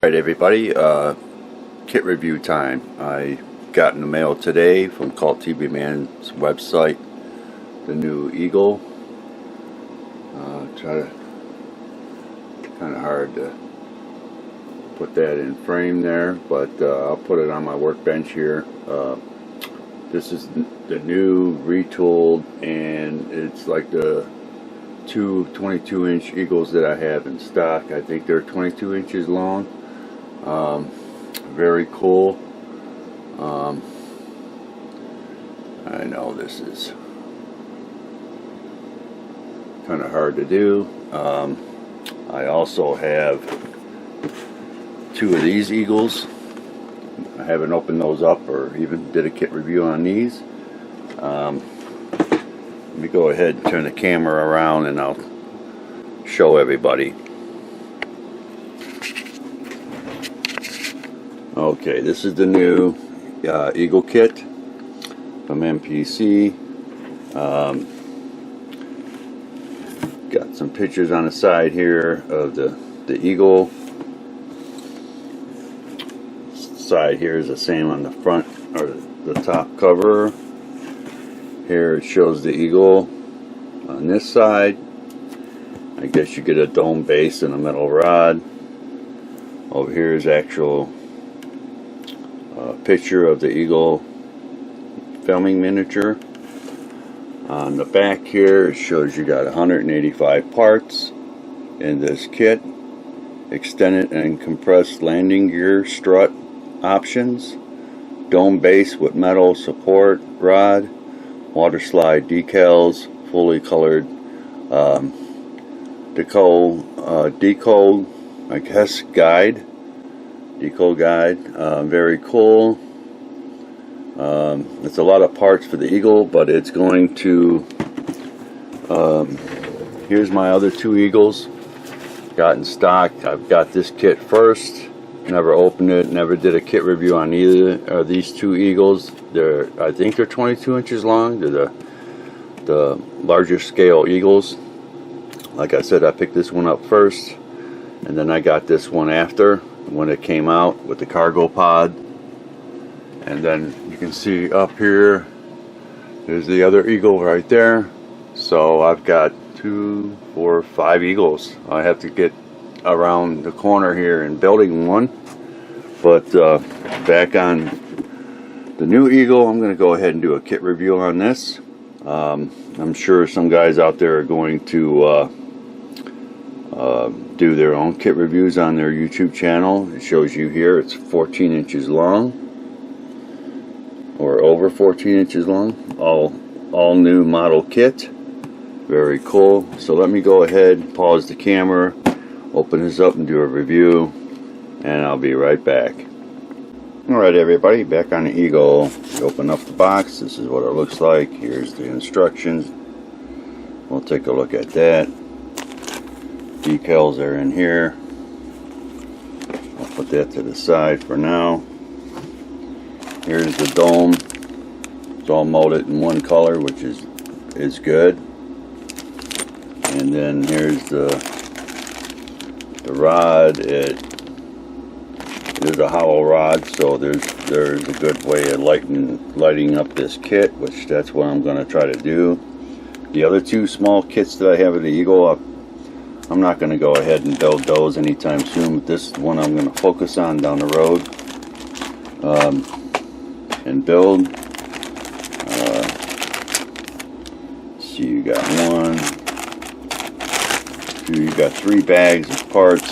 Alright everybody, kit review time. I got in the mail today from Cult TV Man's website the new Eagle. Kind of hard to put that in frame there, but I'll put it on my workbench here. This is the new retooled, and it's like the two 22-inch Eagles that I have in stock. I think they're 22 inches long. Very cool. I know this is kind of hard to do. I also have two of these Eagles. I haven't opened those up or even did a kit review on these. Let me go ahead and turn the camera around and I'll show everybody. Okay, this is the new Eagle kit from MPC. Got some pictures on the side here of the Eagle. Side here is the same on the front or the top cover. Here it shows the Eagle on this side. I guess you get a dome base and a metal rod. Over here is actual picture of the Eagle filming miniature. On the back here it shows you got 185 parts in this kit. Extended and compressed landing gear strut options, dome base with metal support rod, water slide decals, fully colored decode I guess guide. Decal guide. Very cool. It's a lot of parts for the Eagle, but it's going to here's my other two Eagles got in stock. I've got this kit first, never opened it, never did a kit review on either of these two Eagles. I think they're 22 inches long. They're the larger scale Eagles. Like I said, I picked this one up first, and then I got this one after when it came out with the cargo pod. And then you can see up here there's the other Eagle right there. So I've got 2, 4, 5 Eagles. I have to get around the corner here and building one. But back on the new Eagle, I'm going to go ahead and do a kit review on this. I'm sure some guys out there are going to do their own kit reviews on their YouTube channel. It shows you here it's 14 inches long, or over 14 inches long. All new model kit. Very cool. So let me go ahead, pause the camera, open this up and do a review, and I'll be right back. Alright everybody, back on the Eagle. Open up the box. This is what it looks like. Here's the instructions. We'll take a look at that. Decals are in here. I'll put that to the side for now. Here's the dome. It's all molded in one color, which is good. And then here's the rod. It is a hollow rod, so there's a good way of lighting up this kit, which that's what I'm going to try to do. The other two small kits that I have of the Eagle, I'm not going to go ahead and build those anytime soon, but this one I'm going to focus on down the road and build. See, you got 1, 2, you got 3 bags of parts.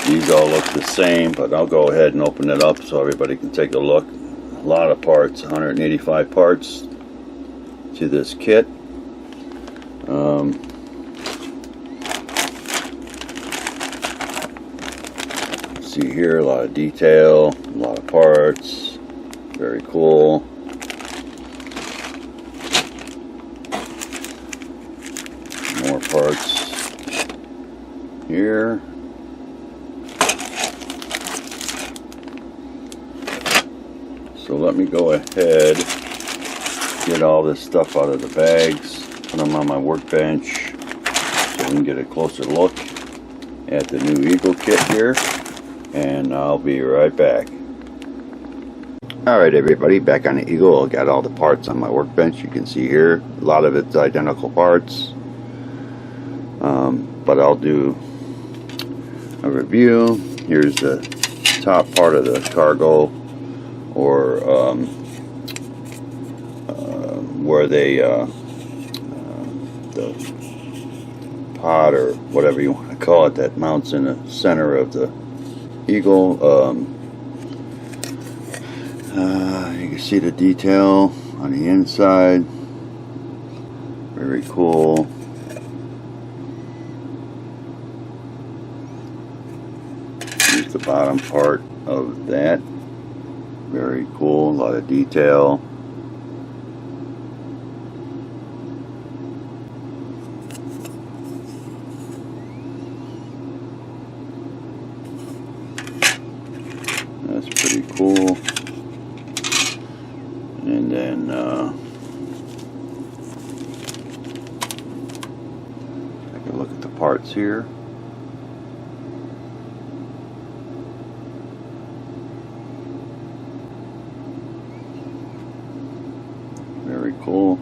These all look the same, but I'll go ahead and open it up so everybody can take a look. A lot of parts, 185 parts to this kit. See here, a lot of detail, a lot of parts. Very cool. More parts here. So let me go ahead, get all this stuff out of the bags, put them on my workbench so we can get a closer look at the new Eagle kit here. and I'll be right back. Alright everybody, back on the Eagle. I got all the parts on my workbench. You can see here, a lot of it's identical parts. But I'll do a review. Here's the top part of the cargo, or where they the pod, or whatever you want to call it, that mounts in the center of the Eagle. You can see the detail on the inside. Very cool. Here's the bottom part of that. Very cool. A lot of detail. That's pretty cool. And then take a look at the parts here. Very cool.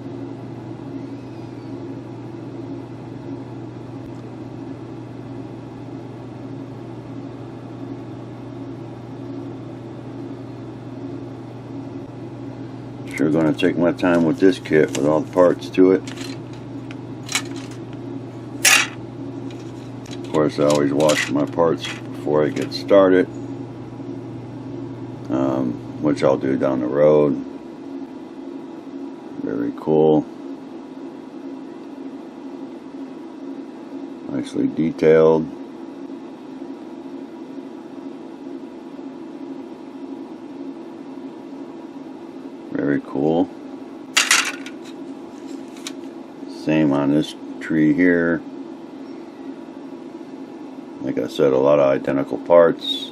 Sure going to take my time with this kit with all the parts to it. Of course, I always wash my parts before I get started, which I'll do down the road. Very cool. Nicely detailed. Very cool. Same on this tree here. Like I said, a lot of identical parts.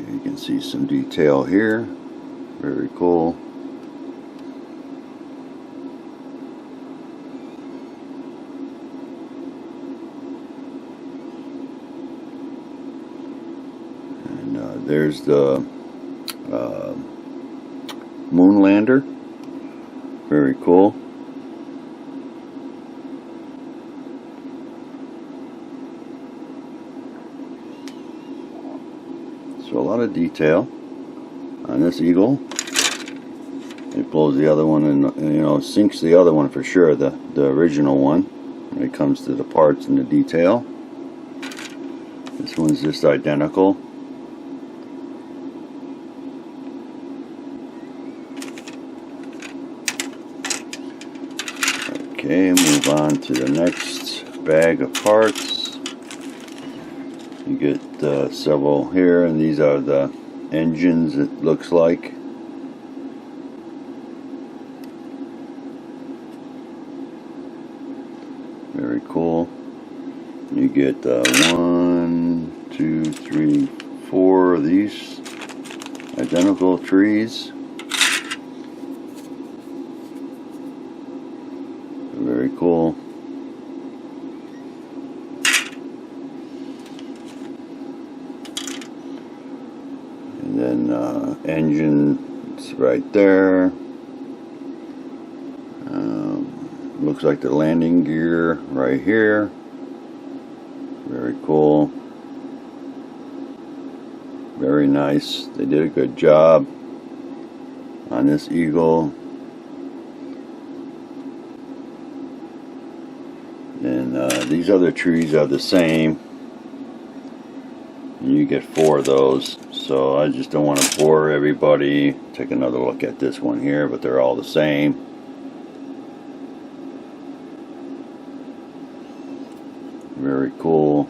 You can see some detail here. Very cool. There's the moon lander. Very cool. So a lot of detail on this Eagle. It blows the other one, and you know, sinks the other one for sure. The original one, when it comes to the parts and the detail. This one's just identical. Okay, move on to the next bag of parts. You get several here, and these are the engines, it looks like. Very cool. You get 1, 2, 3, 4 of these identical trees. Very cool. And then engines right there. Looks like the landing gear right here. Very cool. Very nice. They did a good job on this Eagle. And these other trees are the same, and you get 4 of those, so I just don't want to bore everybody. Take another look at this one here, but they're all the same. Very cool.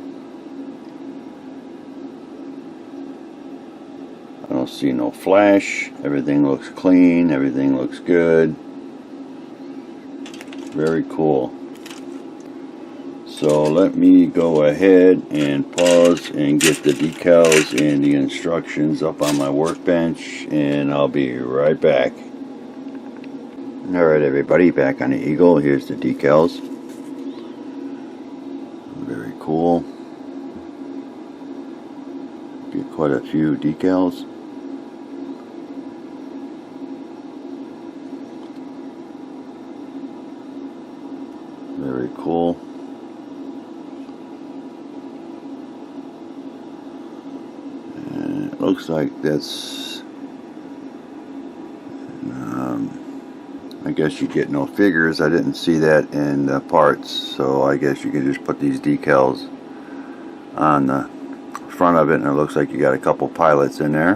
I don't see no flash. Everything looks clean, everything looks good. Very cool. So let me go ahead and pause and get the decals and the instructions up on my workbench, and I'll be right back. Alright everybody, back on the Eagle. Here's the decals. cool. Get quite a few decals. Very cool. And it looks like that's, I guess you get no figures. I didn't see that in the parts, so I guess you can just put these decals on the front of it, and it looks like you got a couple pilots in there,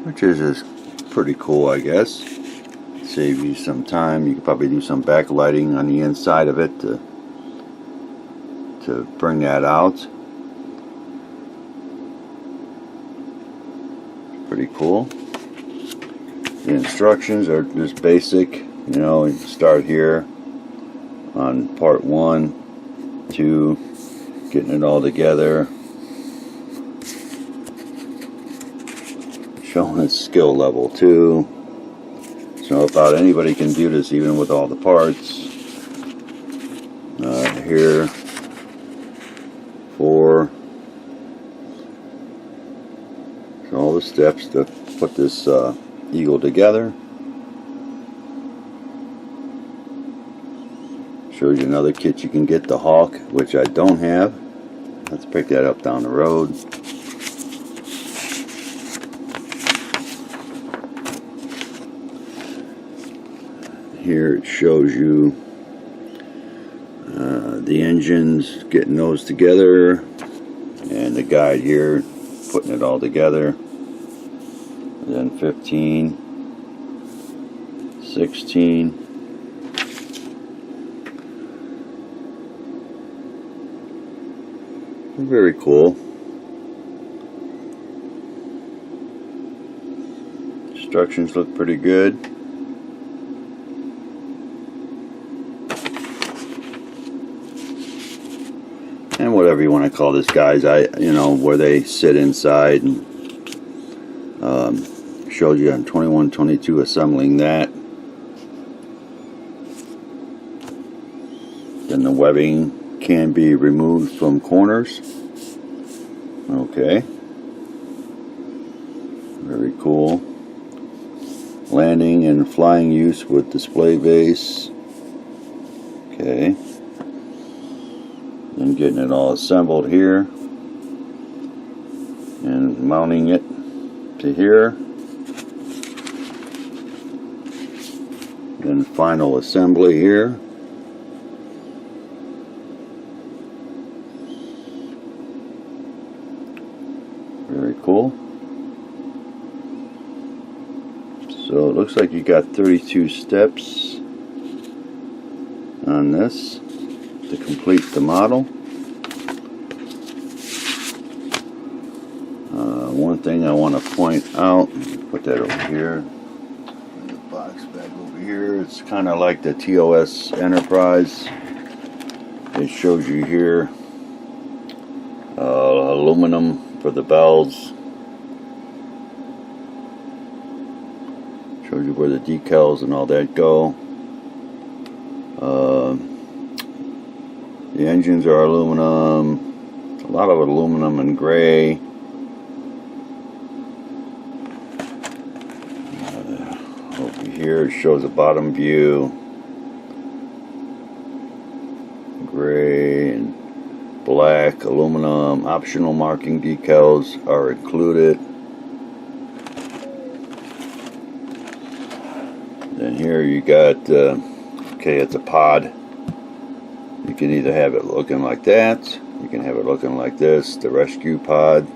which is just pretty cool, I guess. Save you some time. You could probably do some backlighting on the inside of it to bring that out. Pretty cool. The instructions are just basic. You know, you start here on part 1, 2, getting it all together. Showing its skill level 2. So about anybody can do this, even with all the parts. Here, 4. So all the steps to put this Eagle together. Shows you another kit you can get, the Hawk, which I don't have. Let's pick that up down the road. Here it shows you the engines, getting those together, and the guide here, putting it all together. And then 15, 16, very cool. Instructions look pretty good. And whatever you want to call this, guys, where they sit inside, and showed you on 21, 22 assembling that. Then the webbing can be removed from corners. Okay. Very cool. Landing and flying use with display base. Okay. Then getting it all assembled here. And mounting it to here. Then final assembly here. Very cool. So it looks like you got 32 steps on this to complete the model. One thing I want to point out, put that over here, the box back over here, it's kind of like the TOS Enterprise. It shows you here aluminum for the bells. Shows you where the decals and all that go. The engines are aluminum, a lot of aluminum and gray. Over here it shows a bottom view, gray and black, aluminum. Optional marking decals are included. Then here you got, okay, it's a pod. You can either have it looking like that, you can have it looking like this, the rescue pod.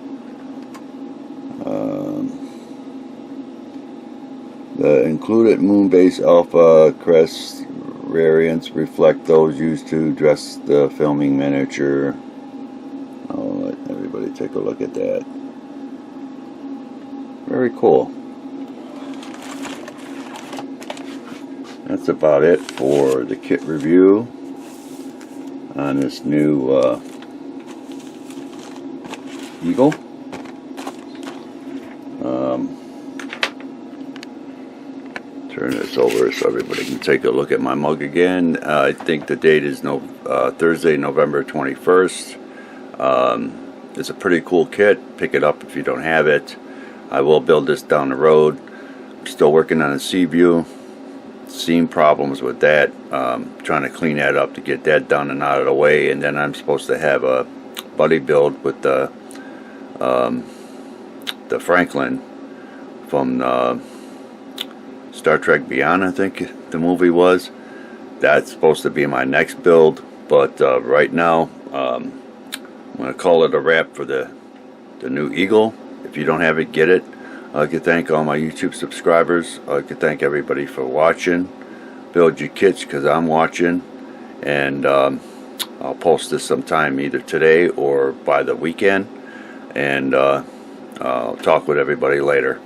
The included Moonbase Alpha crest variants reflect those used to dress the filming miniature. I'll let everybody take a look at that. Very cool. That's about it for the kit review on this new Eagle. Turn this over so everybody can take a look at my mug again. I think the date is Thursday, November 21st. It's a pretty cool kit. Pick it up if you don't have it. I will build this down the road. I'm still working on a sea view. Seen problems with that. Trying to clean that up to get that done and out of the way. And then I'm supposed to have a buddy build with the Franklin from Star Trek Beyond, I think the movie was. That's supposed to be my next build. But right now, I'm going to call it a wrap for the new Eagle. If you don't have it, get it. I could thank all my YouTube subscribers. I could thank everybody for watching. Build your kits because I'm watching. And I'll post this sometime either today or by the weekend. And I'll talk with everybody later.